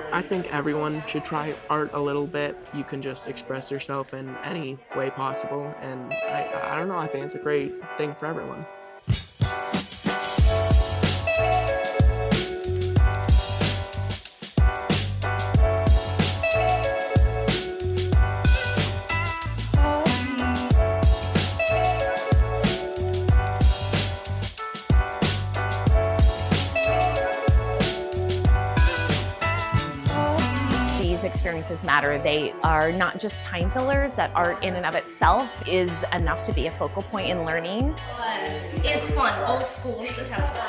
I think everyone should try art a little bit. You can just express yourself in any way possible, and I don't know, I think it's a great thing for everyone. These experiences matter. They are not just time fillers, that art in and of itself is enough to be a focal point in learning. It's fun. Old school should have some.